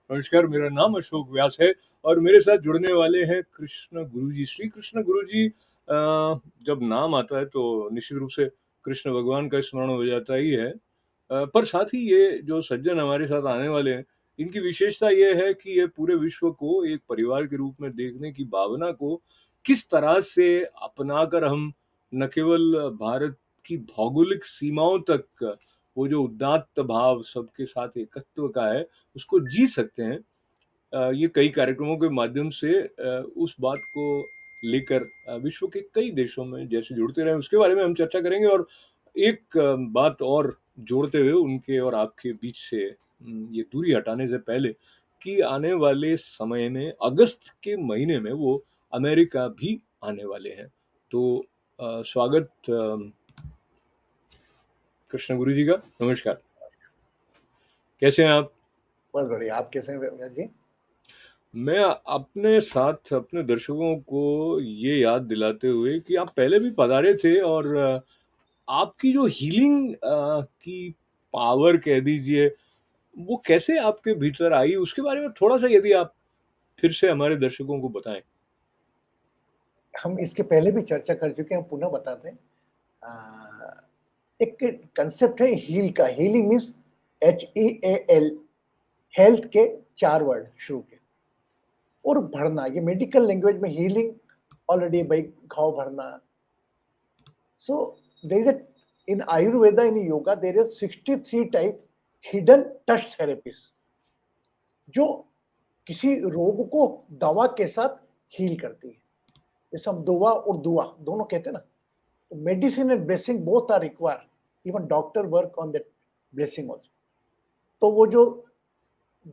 नमस्कार, मेरा नाम अशोक व्यास है और मेरे साथ जुड़ने वाले हैं कृष्ण गुरुजी। श्री कृष्ण गुरुजी जब नाम आता है तो निश्चित रूप से कृष्ण भगवान का स्मरण हो जाता ही है। पर साथ ही ये जो सज्जन हमारे साथ आने वाले हैं, इनकी विशेषता ये है कि ये पूरे विश्व को एक परिवार के रूप में देखने की भावना को किस तरह से अपनाकर हम न केवल भारत की भौगोलिक सीमाओं तक वो जो उदात्त भाव सबके साथ एकत्व का है, उसको जी सकते हैं। ये कई कार्यक्रमों के माध्यम से उस बात को लेकर विश्व के कई देशों में जैसे जुड़ते रहे उसके बारे में हम चर्चा करेंगे और एक बात और जोड़ते हुए उनके और आपके बीच से ये दूरी हटाने से पहले कि आने वाले समय में अगस्त के महीने में वो अमेरिका भी आने वाले हैं। तो स्वागत कृष्ण गुरु जी का। नमस्कार, कैसे हैं आप? बस बढ़िया। आप कैसे हैं व्यास जी? मैं अपने साथ अपने दर्शकों को ये याद दिलाते हुए कि आप पहले भी पधारे थे और आपकी जो हीलिंग की पावर कह दीजिए, वो कैसे आपके भीतर आई उसके बारे में थोड़ा-सा यदि आप फिर से हमारे दर्शकों को बताएँ? हम इसके पहले भी चर्चा कर चुके हैं, हम पुनः बताते हैं। एक कंसेप्ट है हील का। हीलिंग मीन्स HEAL, हेल्थ के 4 वर्ड शुरू के, और भरना। ये मेडिकल लैंग्वेज में हीलिंग ऑलरेडी भाई घाव भरना। So there is a in Ayurveda, in yoga there is 63 type hidden touch therapies, जो किसी रोग को दवा के साथ हील करती है। जैसे हम दुआ और दुआ दोनों कहते हैं ना, तो medicine and blessing both are require. Even doctor work on that blessing also. तो वो जो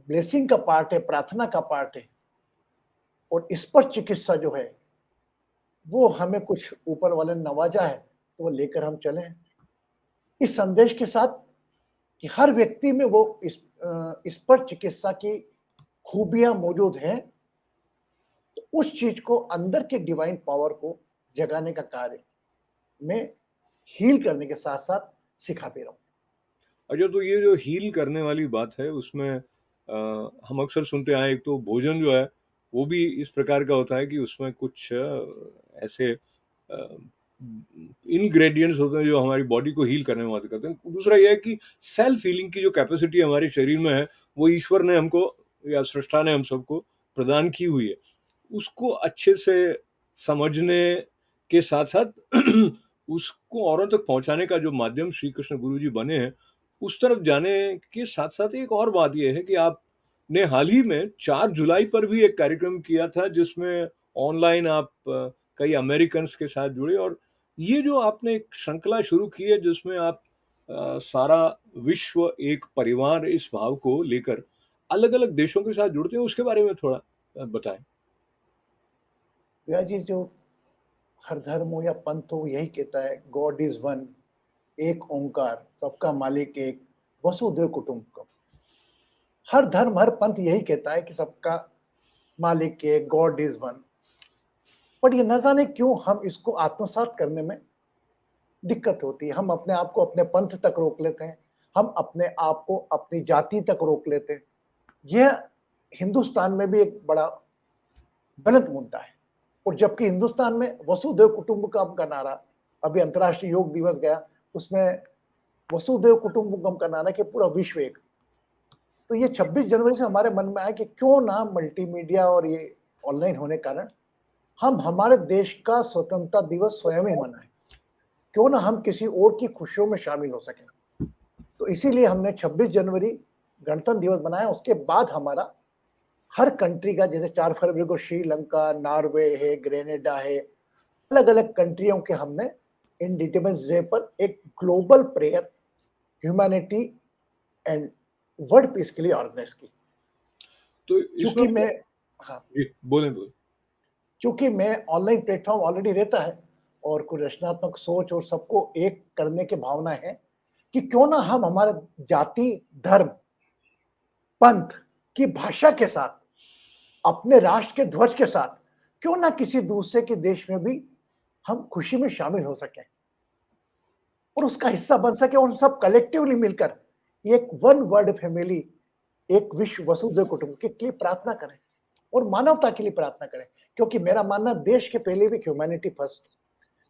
ब्लेसिंग का पार्ट है, प्रार्थना का पार्ट है, और इस पर चिकित्सा जो है, वो हमें कुछ ऊपर वाले ने नवाजा है, तो वो लेकर हम चले इस संदेश के साथ कि हर व्यक्ति में वो इस पर चिकित्सा की खूबियां मौजूद हैं। तो उस चीज को, अंदर के डिवाइन पावर को जगाने का कार्य में हील करने के साथ साथ सिखा भी रहा हूँ। अच्छा, तो ये जो हील करने वाली बात है उसमें हम अक्सर सुनते आए, एक तो भोजन जो है वो भी इस प्रकार का होता है कि उसमें कुछ ऐसे इंग्रेडिएंट्स होते हैं जो हमारी बॉडी को हील करने में मदद करते हैं। दूसरा ये है कि सेल्फ हीलिंग की जो कैपेसिटी हमारे शरीर में है वो ईश्वर ने हमको या सृष्टा ने हम सबको प्रदान की हुई है। उसको अच्छे से समझने के साथ साथ उसको औरों तक पहुंचाने का जो माध्यम श्री कृष्ण गुरु जी बने हैं, उस तरफ जाने के साथ साथ एक और बात यह है कि आपने हाल ही में 4 जुलाई पर भी एक कार्यक्रम किया था जिसमें ऑनलाइन आप कई अमेरिकन्स के साथ जुड़े और ये जो आपने एक श्रृंखला शुरू की है जिसमें आप सारा विश्व एक परिवार इस भाव को लेकर अलग-अलग देशों के साथ जुड़ते हैं, उसके बारे में थोड़ा बताएं। भैया जी, जो हर धर्म हो या पंथ हो, यही कहता है गॉड इज वन, एक ओंकार, सबका मालिक एक, वसुदेव कुटुंबकम। हर धर्म, हर पंथ यही कहता है कि सबका मालिक एक, गॉड इज वन। बट ये न जाने क्यों हम इसको आत्मसात करने में दिक्कत होती है। हम अपने आप को अपने पंथ तक रोक लेते हैं, हम अपने आप को अपनी जाति तक रोक लेते हैं। यह हिंदुस्तान में भी एक बड़ा गलत मुद्दा है। और जबकि हिंदुस्तान में वसुधैव कुटुंबकम का नारा, अभी अंतर्राष्ट्रीय योग दिवस गया, उसमें वसुधैव कुटुंबकम का नारा कि पूरा विश्व एक। तो ये 26 जनवरी से हमारे मन में आया कि क्यों ना मल्टीमीडिया और ये ऑनलाइन होने के कारण हम हमारे देश का स्वतंत्रता दिवस स्वयं ही मनाएं। क्यों ना हम किसी और की खुशियों में शामिल हो सकें। तो इसीलिए हमने 26 जनवरी गणतंत्र दिवस बनाया। उसके बाद हमारा हर कंट्री का, जैसे 4 फरवरी को श्रीलंका, नॉर्वे है, ग्रेनेडा है, अलग अलग कंट्रियों के हमने इंडिपेंडेंस डे पर एक global prayer humanity and world peace के लिए ऑर्गेनाइज की। तो इसमें क्योंकि मैं हाँ जी, बोलें, बोलें। क्योंकि मैं ऑनलाइन प्लेटफॉर्म ऑलरेडी रहता है और कुछ रचनात्मक सोच और सबको एक करने की भावना है कि क्यों ना हम हमारे जाति, धर्म, पंथ की भाषा के साथ, अपने राष्ट्र के ध्वज के साथ, क्यों ना किसी दूसरे के देश में भी हम खुशी में शामिल हो सकें और उसका हिस्सा बन सके, और सब कलेक्टिवली मिलकर एक वन वर्ल्ड फैमिली, एक विश्व वसुधैव कुटुंबकम के लिए प्रार्थना करें और मानवता के लिए प्रार्थना करें, क्योंकि मेरा मानना देश के पहले भी ह्यूमैनिटी फर्स्ट,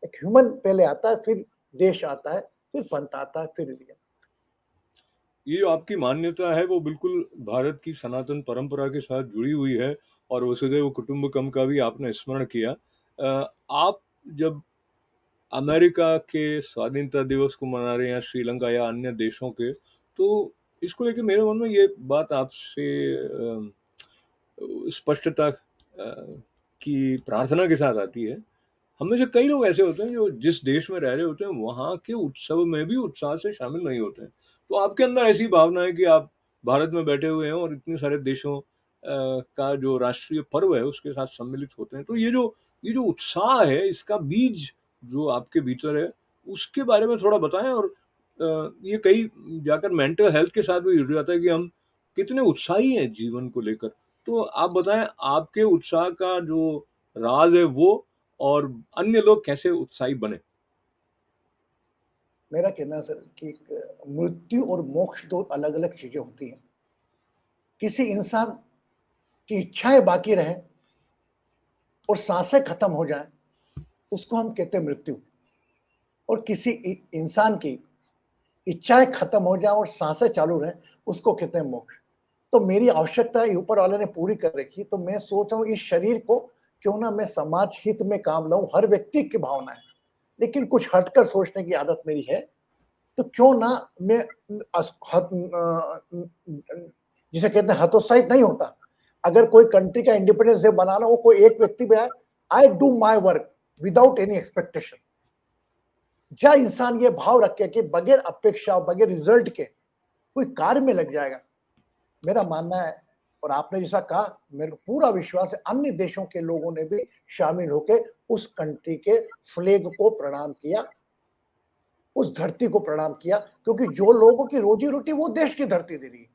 एक ह्यूमन पहले आता है, फिर देश आता है, फिर पंथ आता है, फिर रिलीजन। ये जो आपकी मान्यता है वो बिल्कुल भारत की सनातन परंपरा के साथ जुड़ी हुई है, और वसुधैव कुटुंबकम का भी आपने स्मरण किया। आप जब अमेरिका के स्वाधीनता दिवस को मना रहे हैं, श्रीलंका या अन्य देशों के, तो इसको लेके मेरे मन में ये बात आपसे स्पष्टता की प्रार्थना के साथ आती है। हम में से कई लोग ऐसे होते हैं जो जिस देश में रह रहे होते हैं वहाँ के उत्सव में भी उत्साह से शामिल नहीं होते हैं। तो आपके अंदर ऐसी भावना है कि आप भारत में बैठे हुए हैं और इतने सारे देशों का जो राष्ट्रीय पर्व है उसके साथ सम्मिलित होते हैं। तो ये जो उत्साह है, इसका बीज जो आपके भीतर है, उसके बारे में थोड़ा बताएं। और ये कई जाकर मेंटल हेल्थ के साथ भी जुड़ जाता है कि हम कितने उत्साही हैं जीवन को लेकर। तो आप बताएं, आपके उत्साह का जो राज है वो, और अन्य लोग कैसे उत्साही बने। मेरा कहना है सर कि मृत्यु और मोक्ष दो अलग अलग चीजें होती हैं। किसी इंसान की इच्छाएं बाकी रहें और सांसें खत्म हो जाएं, उसको हम कहते हैं मृत्यु। और किसी इंसान की इच्छाएं खत्म हो जाए और सांसें चालू रहें, उसको कहते हैं मोक्ष। तो मेरी आवश्यकता ऊपर वाले ने पूरी कर रखी, तो मैं सोच रहा हूँ इस शरीर को क्यों ना मैं समाज हित में काम लाऊं। हर व्यक्ति की भावना है, लेकिन कुछ हटकर सोचने की आदत मेरी है। तो क्यों ना मैं जिसे कहते हैं हतोत्साहित नहीं होता। अगर कोई कंट्री का इंडिपेंडेंस डे बनाना हो, कोई एक व्यक्ति भी आए, I do my work without any expectation. जहाँ इंसान ये भाव रखे कि बगैर अपेक्षा, बगैर रिजल्ट के कोई कार्य में लग जाएगा, मेरा मानना है। और आपने जैसा कहा, मेरे को पूरा विश्वास है अन्य देशों के लोगों ने भी शामिल होकर उस कंट्री के फ्लैग को प्रणाम किया, उस धरती को प्रणाम किया, क्योंकि जो लोगों की रोजी रोटी वो देश की धरती दे रही है।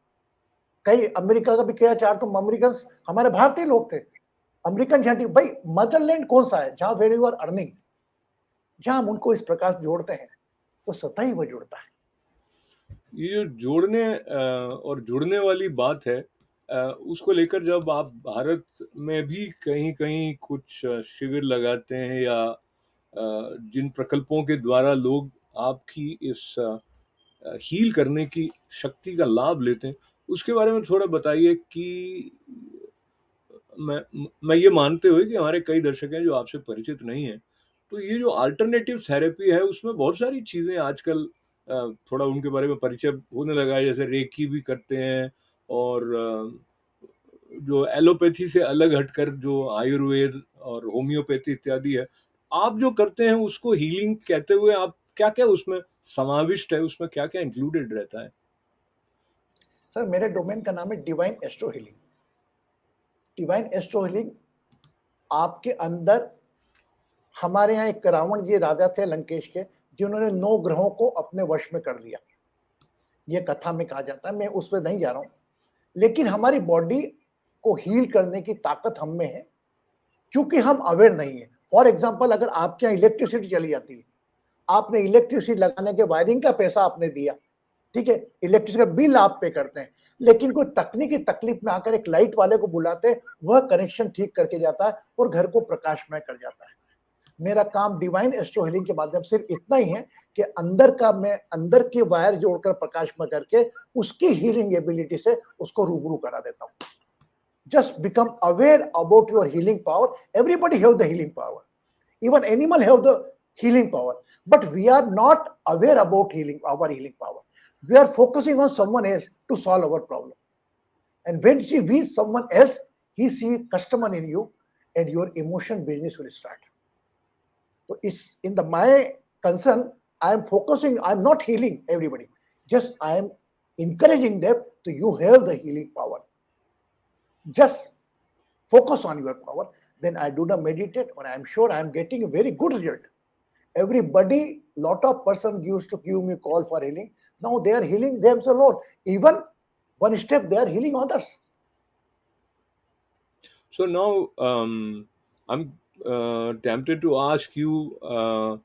कई अमेरिका का भी किया, चार तो अमेरिकन हमारे भारतीय लोग थे, अमेरिकन झांटी भाई। मदरलैंड कौन सा है जहां वेर यू आर अर्निंग, जहां हम उनको इस प्रकार से जोड़ते हैं तो स्वतः ही वो जुड़ता है। ये जो जोड़ने और जुड़ने वाली बात है, उसको लेकर जब आप भारत में भी कहीं कहीं कुछ शिविर लगाते हैं, या जिन प्रकल्पों के द्वारा लोग आपकी इस हील करने की शक्ति का लाभ लेते हैं, उसके बारे में थोड़ा बताइए। कि मैं ये मानते हुए कि हमारे कई दर्शक हैं जो आपसे परिचित नहीं हैं, तो ये जो अल्टरनेटिव थेरेपी है उसमें बहुत सारी चीज़ें आजकल थोड़ा उनके बारे में परिचय होने लगा है। जैसे रेकी भी करते हैं, और जो एलोपैथी से अलग हटकर जो आयुर्वेद और होम्योपैथी इत्यादि है, आप जो करते हैं उसको हीलिंग कहते हुए आप क्या क्या उसमें समाविष्ट है, उसमें क्या क्या इंक्लूडेड रहता है? सर मेरे डोमेन का नाम है divine astro healing. Divine astro healing आपके अंदर, हमारे यहाँ एक रावण जी राजा थे लंकेश के, जिन्होंने 9 ग्रहों को अपने वश में कर लिया। ये कथा में कहा जाता है, मैं उस पर नहीं जा रहा हूं। लेकिन हमारी बॉडी को हील करने की ताकत हम में है, क्योंकि हम अवेयर नहीं है। फॉर एग्जाम्पल, अगर आपके यहाँ इलेक्ट्रिसिटी चली जाती है, आपने इलेक्ट्रिसिटी लगाने के वायरिंग का पैसा आपने दिया, ठीक है, इलेक्ट्रिसिटी का बिल आप पे करते हैं, लेकिन कोई तकनीकी तकलीफ में आकर एक लाइट वाले को बुलाते हैं, वह कनेक्शन ठीक करके जाता है और घर को प्रकाशमय कर जाता है। मेरा काम डिवाइन एस्ट्रो हीलिंग के माध्यम से इतना ही है कि मैं अंदर के वायर जोड़कर प्रकाशमय करके उसकी हीलिंग एबिलिटी से उसको रूबरू करा देता हूं। Just become aware about your healing power. Everybody have the healing power. Even animal have the healing power. But we are not aware about our healing power. We are focusing on someone else to solve our problem. And when she meets someone else, he see customer in you, and your emotion business will start. So it's in my concern, I am focusing, I am not healing everybody. Just I am encouraging them to you have the healing power. Just focus on your power. Then I do the meditate, or I am sure I am getting a very good result. Everybody, lot of person used to give me call for healing. Now they are healing themselves alone. Even one step, they are healing others. So now I'm tempted to ask you.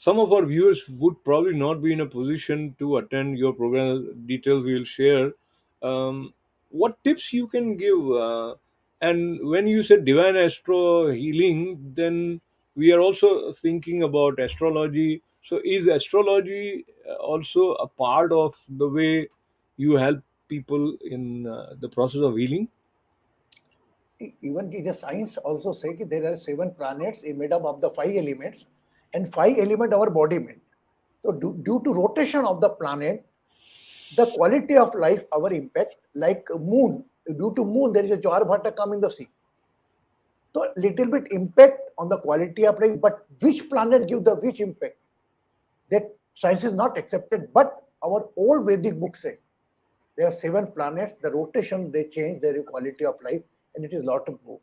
Some of our viewers would probably not be in a position to attend your program. Details we will share. Um, what tips you can give? And when you said divine astro healing, then we are also thinking about astrology. So is astrology also a part of the way you help people in the process of healing? Even the science also say that there are 7 planets made up of the 5 elements, and 5 element our body made. So due to rotation of the planet, the quality of life, our impact, like moon, due to moon there is a jar bhatta come in the sea. So little bit impact on the quality of life, but which planet give the which impact, that science is not accepted. But our old Vedic books say there are 7 planets, the rotation they change their quality of life, and it is lot of proof.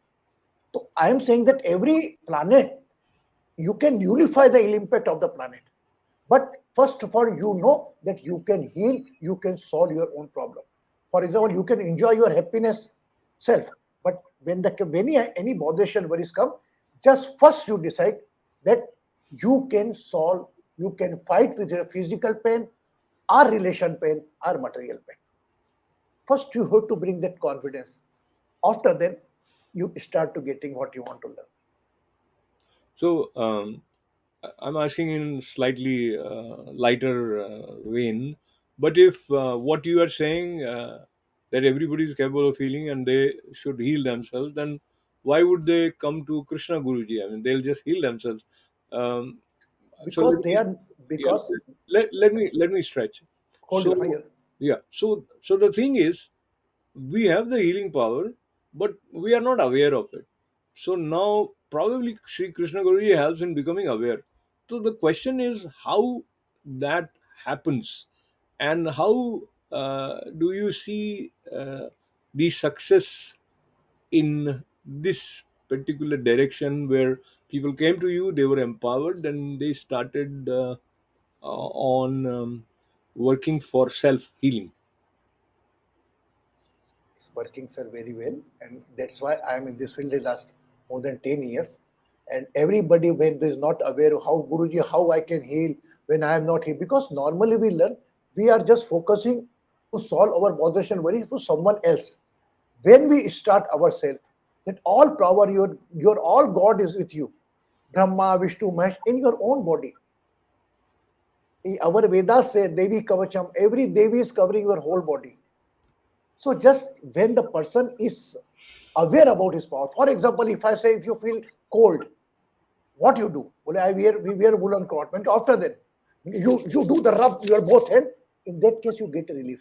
So I am saying that every planet you can nullify the ill impact of the planet. But first of all, you know that you can heal, you can solve your own problem. For example, you can enjoy your happiness self. But when any botheration worries come, just first you decide that you can solve, you can fight with your physical pain, or relation pain, or material pain. First, you have to bring that confidence. After then, you start to getting what you want to learn. So I'm asking in slightly lighter vein, but if what you are saying that everybody is capable of healing and they should heal themselves, then why would they come to Krishna Guruji? I mean, they'll just heal themselves. Um, so Because they are, yeah, because let me stretch. hold on So here. yeah, so the thing is, we have the healing power, but we are not aware of it. So now probably Sri Krishna Guruji helps in becoming aware. So the question is how that happens, and how do you see the success in this particular direction where people came to you, they were empowered, and they started on working for self healing. It's working, sir, very well, and that's why I am in this field the last more than 10 years. And everybody, when is not aware of how Guruji, how I can heal when I am not healed, because normally we learn we are just focusing to solve our botheration worries for someone else. When we start ourselves, that all power, your all God is with you, Brahma, Vishnu, Mahesh, in your own body. Our Vedas say Devi Kavacham, every Devi is covering your whole body. So just when the person is aware about his power, for example, if I say if you feel cold, what you do? Well, we wear woolen cloth. And after that, you do the rub your both hand. In that case, you get relief.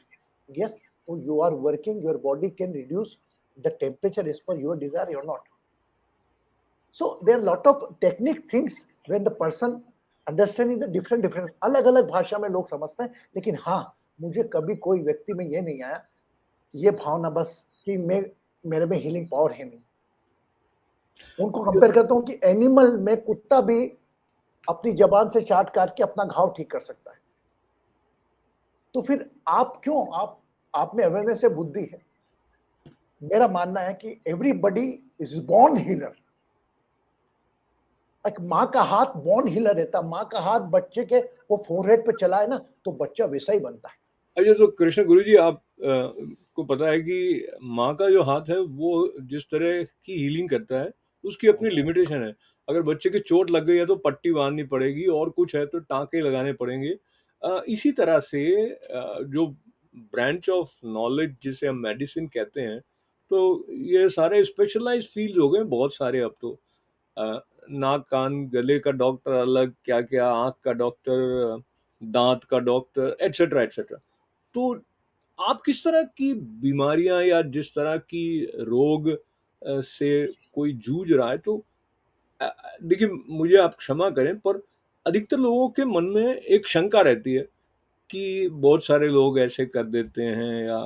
Yes, so you are working. Your body can reduce the temperature as per your desire or not. So there are a lot of technique things when the person understanding the different difference. अलग अलग भाषा में लोग समझते हैं, लेकिन हाँ, मुझे कभी कोई व्यक्ति में ये नहीं आया, ये भावना बस कि मैं मेरे में हीलिंग पावर है नहीं. उनको कंपेयर करता हूँ कि एनिमल में कुत्ता भी अपनी जबान से चाट काट के अपना घाव ठीक कर सकता है. तो फिर आप क्यों, आप में अवेयरनेस है, बुद्धि है. मेरा मानना है कि एवरीबडी इज बॉर्न हीलर. एक माँ का हाथ बॉर्न हीलर रहता, माँ का हाथ बच्चे के वो फोरहेड पे चला है ना, तो बच्चा वैसा ही बनता है. अच्छा, तो कृष्ण गुरु जी, आप को पता है कि माँ का जो हाथ है वो जिस तरह की हीलिंग करता है, उसकी अपनी लिमिटेशन है. अगर बच्चे की चोट लग गई है तो पट्टी बांधनी पड़ेगी, और कुछ है तो टाँके लगाने पड़ेंगे. इसी तरह से जो ब्रांच ऑफ नॉलेज जिसे हम मेडिसिन कहते हैं, तो ये सारे स्पेशलाइज्ड फील्ड हो गए बहुत सारे अब तो. अ, नाक, कान, गले का डॉक्टर अलग, क्या-क्या, आँख का डॉक्टर, दाँत का डॉक्टर, एटसेट्रा, एटसेट्रा. तो आप किस तरह की बीमारियां या जिस तरह की रोग से कोई जूझ रहा है, तो देखिए, मुझे आप क्षमा करें, पर अधिकतर लोगों के मन में एक शंका रहती है कि बहुत सारे लोग ऐसे कर देते हैं, या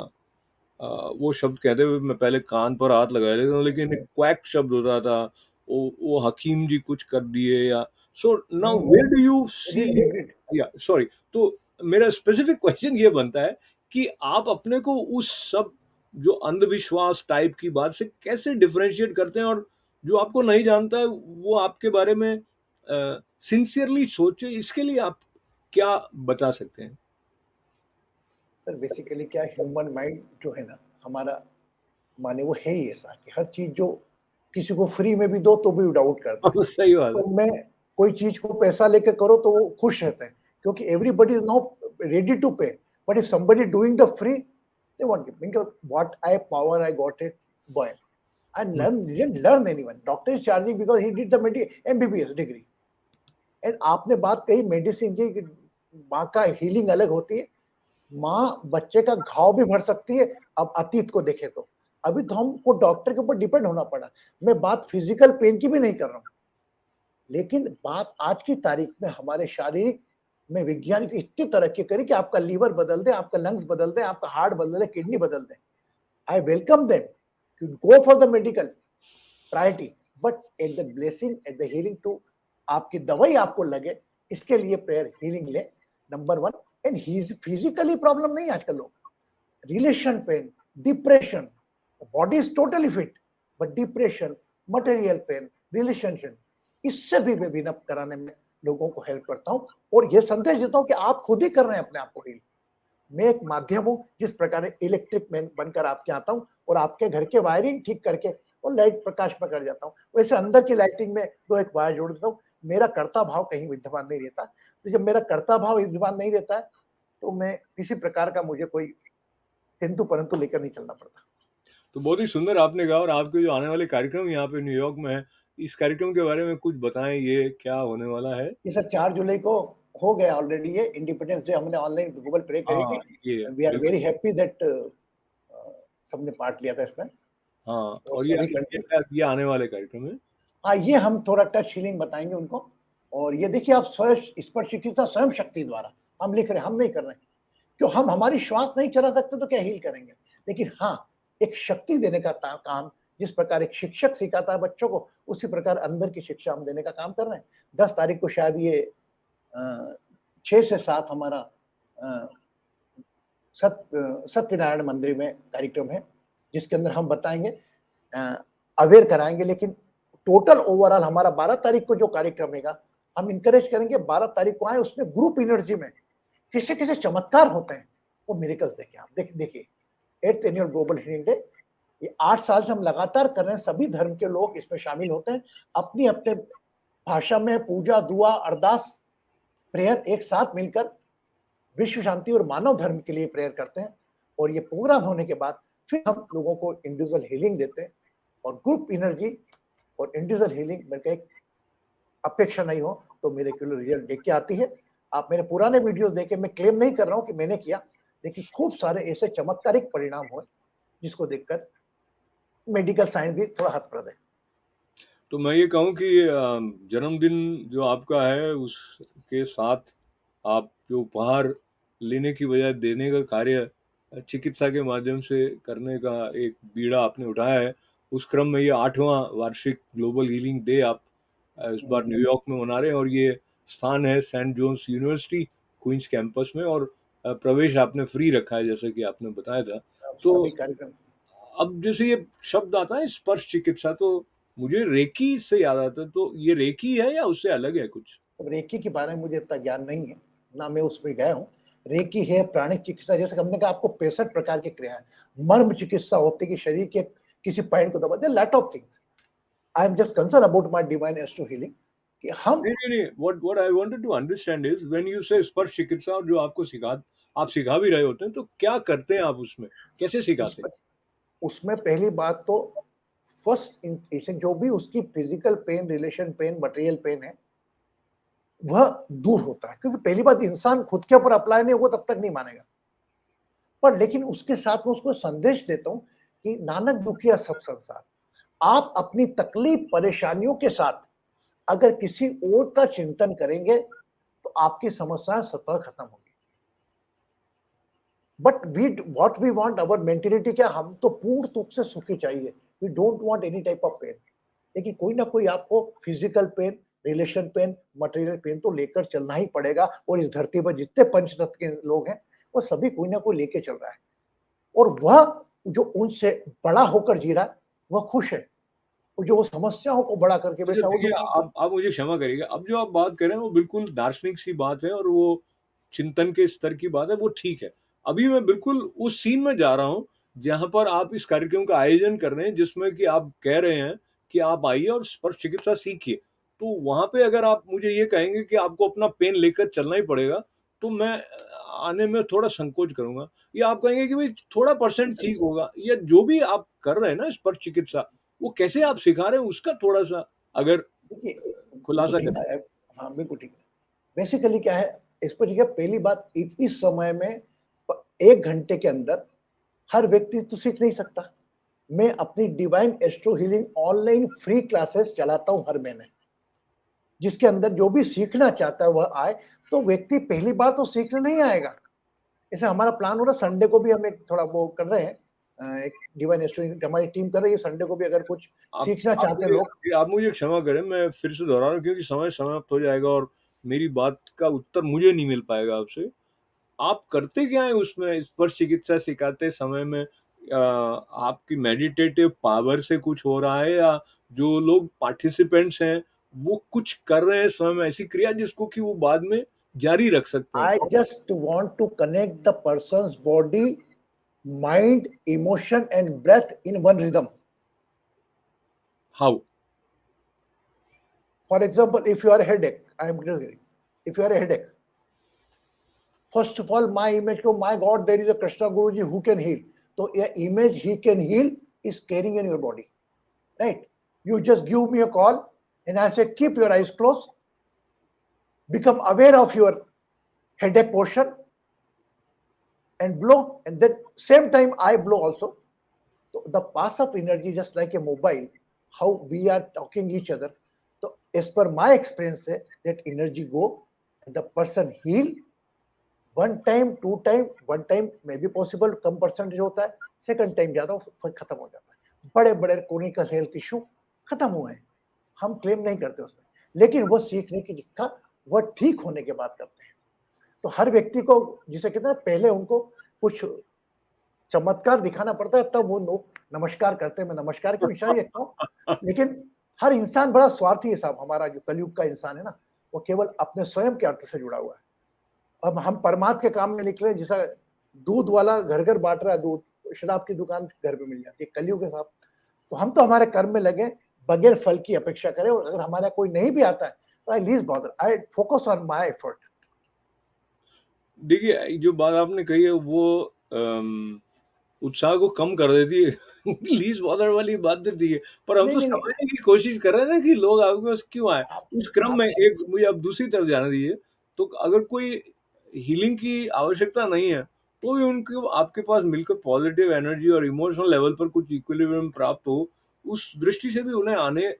वो शब्द कहते हुए मैं पहले कान पर हाथ लगा लेता हूँ, लेकिन एक क्वैक शब्द होता था, वो हकीम जी कुछ कर दिए, yeah so now where do you see. Agreed agreed. Yeah sorry, तो मेरा स्पेसिफिक क्वेश्चन ये बनता है कि आप अपने को उस सब जो अंधविश्वास टाइप की बात से कैसे डिफरेंशिएट करते हैं, और जो आपको नहीं जानता है वो आपके बारे में सिंसियरली सोचे, इसके लिए आप क्या बता सकते हैं? सर बेसिकली क्या ह्यूमन माइंड जो है ना, हमारा माने वो है ही ऐसा कि हर चीज़ जो किसी को फ्री में भी दो तो भी डाउट करता है। सही बात है। तो मैं कोई चीज़ को पैसा लेके करो तो वो खुश रहते हैं क्योंकि everybody is not ready to pay, but if somebody doing the free they want it. Mean what I power I got it boy. I हुँ, didn't learn anyone. Doctor is charging because he did the MBBS degree. And आपने बात कही medicine की कि माँ का healing अलग होती है। माँ बच्चे का घाव भी भर सकती है। अब अतीत को देखें तो अभी तो हमको डॉक्टर के ऊपर डिपेंड होना पड़ा। मैं बात फिजिकल पेन की भी नहीं कर रहा हूँ, लेकिन बात आज की तारीख में हमारे शारीरिक में विज्ञान की इतनी तरक्की करी कि आपका लीवर बदल दे, आपका लंग्स बदल दे, आपका हार्ट बदल दे, किडनी बदल दे। I welcome them to go for the medical priority, but at the blessing at the healing to आपकी दवाई आपको लगे, इसके लिए प्रेयर हीलिंग ले number one. And physically problem नहीं आजकल लोग, relation pain, depression, body is totally fit but depression, material pain, relationship, इससे भी मैं विनप कराने में लोगों को हेल्प करता हूँ और ये संदेश देता हूँ कि आप खुद ही कर रहे हैं अपने आप को हील। मैं एक माध्यम हूँ, जिस प्रकार इलेक्ट्रिक मैन बनकर आपके आता हूँ और आपके घर के वायरिंग ठीक करके और लाइट प्रकाश में कर जाता हूँ, वैसे अंदर की लाइटिंग में दो एक वायर जोड़ देता हूँ। मेरा कर्ता भाव कहीं विद्यमान नहीं रहता। तो जब मेरा कर्ता भाव विद्यमान नहीं रहता है तो मैं किसी प्रकार का मुझे कोई किंतु परंतु लेकर नहीं चलना पड़ता। तो बहुत ही सुंदर आपने कहा और आपके जो आने वाले कार्यक्रम यहाँ पे न्यूयॉर्क में है, इस कार्यक्रम के बारे में कुछ बताएँ, ये क्या होने वाला है? ये सर 4 जुलाई को हो गया ऑलरेडी, ये इंडिपेंडेंस डे हमने ऑनलाइन गूगल प्रे करी हाँ, थी। ये वी आर बिल्कुल। वेरी हैप्पी दैट सबने पार्ट लिया था इसमें हाँ, और और सभी ये कंट्री। क्या ये आने वाले कार्यक्रम है? हाँ, ये हम थोड़ा टच हीलिंग बताएँगे उनको। और ये देखिए आप स्वयं स्पर्श चिकित्सा स्वयं शक्ति द्वारा हम लिख रहे हैं, हम नहीं कर रहे हैं। क्यों हम हमारी श्वास नहीं चला सकते तो क्या हील करेंगे? लेकिन हाँ, एक शक्ति देने का काम जिस प्रकार एक शिक्षक सिखाता है बच्चों को, उसी प्रकार अंदर की शिक्षा हम देने का काम कर रहे हैं। 10 तारीख को शायद ये 6 से 7 हमारा अ, सत्यनारायण मंदिर में कार्यक्रम है, जिसके अंदर हम बताएँगे, अ, अवेयर कराएँगे। लेकिन टोटल ओवरऑल हमारा 12 तारीख को जो कार्यक्रम रहेगा, हम एनकरेज करेंगे 12 तारीख को आएँ, उसमें ग्रुप एनर्जी में कैसे-कैसे चमत्कार होते हैं, वो मिरेकल्स देखें आप। देखिए 8th annual global healing day, ये 8 साल से हम लगातार कर रहे हैं, सभी धर्म के लोग इसमें शामिल होते हैं। अपनी-अपने भाषा में पूजा, दुआ, अरदास, प्रेयर एक साथ मिलकर विश्व शांति और मानव धर्म के लिए प्रेयर करते हैं। और ये प्रोग्राम होने के बाद फिर हम लोगों को इंडिविजुअल हीलिंग देते हैं और ग्रुप एनर्जी और इंडिविजुअल हीलिंग मिलकर एक अपेक्षा नहीं हो तो मिरेक्युलर रिजल्ट देख के आती है। आप मेरे पुराने वीडियोस देखें, मैं क्लेम नहीं कर रहा हूँ कि मैंने किया, लेकिन खूब सारे ऐसे चमत्कारिक परिणाम हुए जिसको देखकर मेडिकल साइंस भी थोड़ा हतप्रद है। तो मैं ये कहूँ कि जन्मदिन जो आपका है, उसके साथ आप जो उपहार लेने की बजाय देने का कार्य चिकित्सा के माध्यम से करने का एक बीड़ा आपने उठाया है, उस क्रम में ये 8वां वार्षिक ग्लोबल हीलिंग डे आप इस बार न्यूयॉर्क में मना रहे हैं और ये स्थान है Saint John's University, Queens campus में और प्रवेश आपने फ्री रखा है, जैसे कि आपने बताया था। तो सभी कार्यक्रम। अब जैसे ये शब्द आता है स्पर्श चिकित्सा, तो मुझे रेकी से याद आता है, तो ये रेकी है या उससे अलग है कुछ? अब रेकी के बारे में मुझे इतना ज्ञान नहीं है, ना मैं उसमें गया हूँ। रेकी है प्राणिक चिकित्सा, जैसे कि हमने कहा आपको 65 प्रकार की क्रिया है। मर्म चिकित्सा होती है कि शरीर के किसी पॉइंट को दबा दे, lot of things. I am just concern about my divine astro healing कि हम नहीं, नहीं, नहीं, what I wanted to understand is when you say स्पर्श चिकित्सा और जो आपको आप सिखा भी रहे होते हैं, तो क्या करते हैं आप उसमें? कैसे सिखाते हैं? उसमें उसमें पहली बात तो फर्स्ट इंटेंशन जो भी उसकी physical pain, relation pain, material pain है, वह दूर होता है। क्योंकि पहली बात इंसान खुद के ऊपर अप्लाई नहीं होगा तब तक नहीं मानेगा। पर लेकिन उसके साथ में उसको संदेश देता हूँ कि नानक दुखिया सब संसार। आप अपनी तकलीफ, परेशानियों के साथ अगर किसी और का चिंतन करेंगे तो आपकी समस्याएं स्वतः खत्म होगी। But we what we want, our mentality क्या, हम तो पूर्ण रूप से सुखी चाहिए। We don't want any type of pain. लेकिन कोई ना कोई आपको physical pain, relation pain, material pain तो लेकर चलना ही पड़ेगा। और इस धरती पर जितने पंच तत्व के लोग हैं वो सभी कोई ना कोई लेके चल रहा है। और वह जो उनसे बड़ा होकर जी रहा है वह खुश है, और जो वो समस्याओं को बड़ा करके अच्छा बैठा है वो देखिए, दुखी है। आप मुझे क्षमा करिएगा, अब जो आप बात कर रहे हैं वो बिल्कुल दार्शनिक सी बात है और वो चिंतन के स्तर की बात है, वो ठीक है। अभी मैं बिल्कुल उस सीन में जा रहा हूँ जहाँ पर आप इस कार्यक्रम का आयोजन कर रहे हैं, जिसमें कि आप कह रहे हैं कि आप आइए और स्पर्श चिकित्सा सीखिए। तो वहाँ पे अगर आप मुझे ये कहेंगे कि आपको अपना पेन लेकर चलना ही पड़ेगा, तो मैं आने में थोड़ा संकोच करूँगा। या आप कहेंगे कि भई थोड़ा परसेंट ठीक होगा, या जो भी आप कर रहे हैं ना स्पर्श चिकित्सा, वो कैसे आप सिखा रहे हैं उसका थोड़ा-सा अगर देखिए, बिल्कुल खुलासा ठीक करें? है। हाँ, बिल्कुल ठीक है। बेसिकली क्या है, इस पर देखिए पहली बात इस समय में 1 घंटे के अंदर हर व्यक्ति तो सीख नहीं सकता। मैं अपनी divine astro healing online free classes चलाता हूँ हर महीने, जिसके अंदर जो भी सीखना चाहता है वह आए। तो व्यक्ति पहली बार तो सीखने नहीं आएगा। जैसे हमारा प्लान हो रहा है, संडे को भी हम एक थोड़ा वो कर रहे हैं, एक डिवाइन एस्ट्रो हमारी टीम कर रही है, संडे को भी अगर कुछ आप सीखना आप चाहते हैं लोग। मुझे आप मुझे क्षमा करें, मैं फिर से दोहरा रहा हूँ क्योंकि समय समाप्त हो जाएगा और मेरी बात का उत्तर मुझे नहीं मिल पाएगा आपसे। आप करते क्या हैं उसमें स्पर्श चिकित्सा सिखाते समय में? आपकी मेडिटेटिव पावर से कुछ हो रहा है, या जो लोग पार्टिसिपेंट्स हैं, वो कुछ कर रहे हैं स्वयं ऐसी क्रिया जिसको कि वो बाद में जारी रख सकते हैं? I just want to connect the person's body, mind, emotion, and breath in one rhythm. How? For example, if you are a headache, if you are a headache, first of all, my image go, my God, there is a Krishna Guruji who can heal. So, a image he can heal is carrying in your body, right? You just give me a call, and I say, keep your eyes closed, become aware of your headache portion, and blow. And that same time, I blow also. So the pass of energy, just like a mobile, how we are talking each other. So as per my experience, that energy go, and the person heal. One time, two time, one time may be possible, come percentage होता है, second time ज्यादा फिर खत्म हो जाता है। बड़े बड़े क्रोनिकल हेल्थ इशू खत्म हुए हैं, हम क्लेम नहीं करते उसमें, लेकिन वो सीखने की दिक्कत वह ठीक होने के बाद करते हैं। तो हर व्यक्ति को, जिसे कहते हैं ना, पहले उनको कुछ चमत्कार दिखाना पड़ता है, तब वो लोग नमस्कार करते हैं। मैं नमस्कार की निशानी रखता हूँ, लेकिन हर इंसान बड़ा स्वार्थी है साहब। हमारा जो कलयुग का इंसान है ना, वो केवल अपने स्वयं के अर्थ से जुड़ा हुआ है। अब हम परमार्थ के काम में निकले, जैसा दूध वाला घर घर बांट रहा है दूध, शराब की दुकान घर पे मिल जाती है, कलयुग है साहब। तो हम तो हमारे कर्म में लगे, बगैर फल की अपेक्षा करें, और अगर हमारा कोई नहीं भी आता है तो I least bother, I focus on my effort. देखिए, जो बात आपने कही है वो उत्साह को कम कर देती है। लीस्ट बॉदर वाली बात तो ठीक है, पर हम नहीं तो नहीं नहीं, समझने की कोशिश कर रहे हैं ना कि लोग आपके पास क्यों आए। आप उस क्रम आप में एक मुझे अब दूसरी तरफ जाने दीजिए, तो अगर कोई हीलिंग की आवश्यकता नहीं है, तो भी उनको आपके पास मिलकर पॉजिटिव एनर्जी और इमोशनल लेवल पर कुछ इक्विलिब्रियम प्राप्त हो, उस दृष्टि से भी उन्हें आने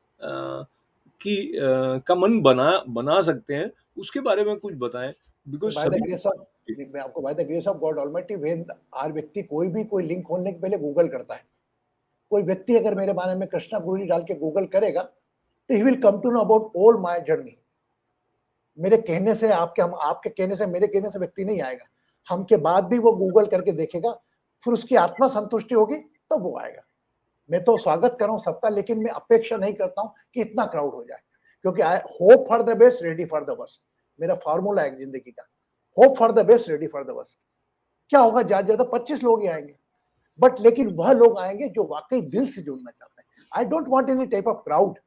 का मन बना सकते हैं, उसके बारे में कुछ बताएँ? बिकॉज़ बाय द सभी ग्रेस ऑफ, मैं आपको by the grace of God almighty, when हर व्यक्ति कोई भी कोई लिंक खोलने के पहले गूगल करता है। कोई व्यक्ति अगर मेरे बारे में कृष्णा गुरु जी डाल के गूगल करेगा, तो he will come to know about all my journey. मेरे कहने से आपके, हम आपके कहने से, मेरे कहने से व्यक्ति नहीं आएगा। हम के बाद भी वो गूगल करके देखेगा, फिर उसकी आत्मा संतुष्टि होगी तब वो आएगा। मैं तो स्वागत कर रहा हूँ सबका, लेकिन मैं अपेक्षा नहीं करता हूँ कि इतना क्राउड हो जाए, क्योंकि I hope for the best, ready for the worst. मेरा फार्मूला है जिंदगी का, hope for the best, ready for the worst. क्या होगा, ज्यादा ज्यादा 25 लोग ही आएंगे, बट लेकिन वह लोग आएंगे जो वाकई दिल से जुड़ना चाहते हैं। I don't want any type of crowd.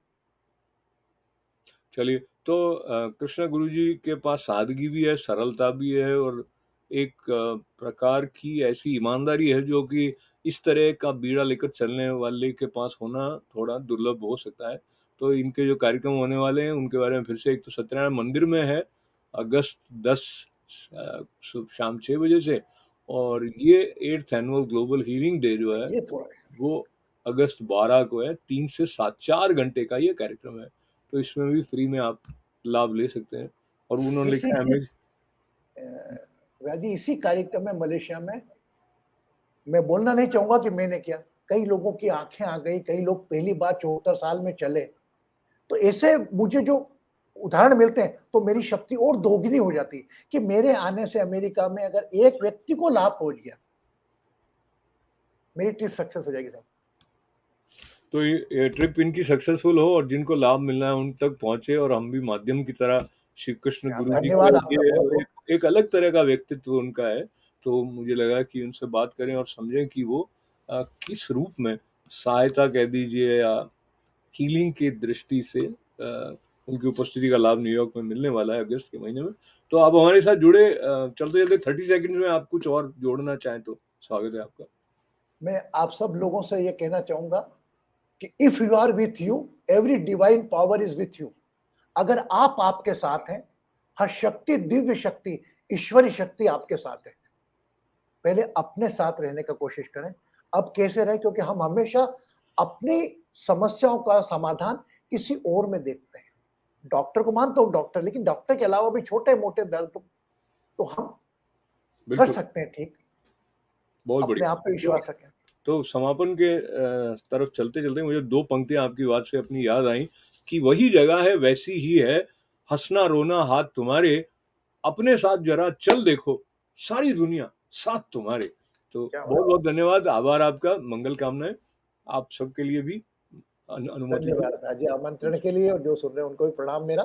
चलिए, तो कृष्णा गुरुजी के पास सादगी भी है, सरलता भी है, और एक प्रकार की ऐसी ईमानदारी है जो कि इस तरह का बीड़ा लेकर चलने वाले के पास होना थोड़ा दुर्लभ हो सकता है। तो इनके जो कार्यक्रम होने वाले हैं उनके बारे में फिर से, एक तो सत्यनारायण मंदिर में है अगस्त 10 शाम 6 बजे से, और ये 8th annual global healing day जो है ये थोड़ा वो अगस्त 12 को है। 3 से 7 4 घंटे का ये कार्यक्रम है। तो इसमें भी फ्री में आप लाभ ले सकते हैं। और उन्होंने इसी लिखा है के हमें। व्याजी, इसी कार्यक्रम में मलेशिया में, मैं बोलना नहीं चाहूंगा कि मैंने किया, कई लोगों की आंखें आ गई, कई लोग पहली बार 74 साल में चले। तो ऐसे मुझे जो उदाहरण मिलते हैं, तो मेरी शक्ति और दोगुनी हो जाती है कि मेरे आने से अमेरिका में अगर एक व्यक्ति को लाभ पहुंच गया, मेरी ट्रिप सक्सेस हो जाएगी साहब। तो ये ट्रिप इनकी सक्सेसफुल हो और जिनको लाभ मिलना है उन तक पहुंचे, और हम भी माध्यम की तरह श्री कृष्ण गुरु जी धन्यवाद के, आपका ये बहुत बहुत। एक अलग तरह का व्यक्तित्व उनका है। तो मुझे लगा कि उनसे बात करें और समझें कि वो किस रूप में सहायता कह दीजिए या हीलिंग की दृष्टि से उनकी उपस्थिति का लाभ न्यूयॉर्क में मिलने वाला है अगस्त के महीने में। तो आप हमारे साथ जुड़े, चलते चलते 30 सेकंड में आप कुछ और जोड़ना चाहें तो स्वागत है आपका। मैं आप सब लोगों से ये कहना चाहूंगा कि if you are with you, every divine power is with you. अगर आप आपके साथ हैं, हर शक्ति, दिव्य शक्ति, ईश्वरी शक्ति आपके साथ है। पहले अपने साथ रहने का कोशिश करें। अब कैसे रहे, क्योंकि हम हमेशा अपनी समस्याओं का समाधान किसी और में देखते हैं। डॉक्टर को मानता हूं डॉक्टर, लेकिन डॉक्टर के अलावा भी छोटे मोटे दर्द तो हम कर बिल्कुल, सकते हैं ठीक। बहुत अपने बढ़िया। आप पे विश्वास रखें। तो समापन के तरफ चलते-चलते मुझे 2 पंक्तियाँ आपकी बात से अपनी याद आईं कि वही जगह है वैसी ही है, हँसना-रोना हाथ तुम्हारे, अपने साथ ज़रा चल देखो, सारी दुनिया साथ तुम्हारे। तो क्या बात। बहुत-बहुत धन्यवाद, आभार आपका, मंगल कामनाएँ। आप सबके लिए भी अनुमति हो। धन्यवाद अजय, आमंत्रण के लिए, और जो सुन रहे हैं उनको भी प्रणाम मेरा।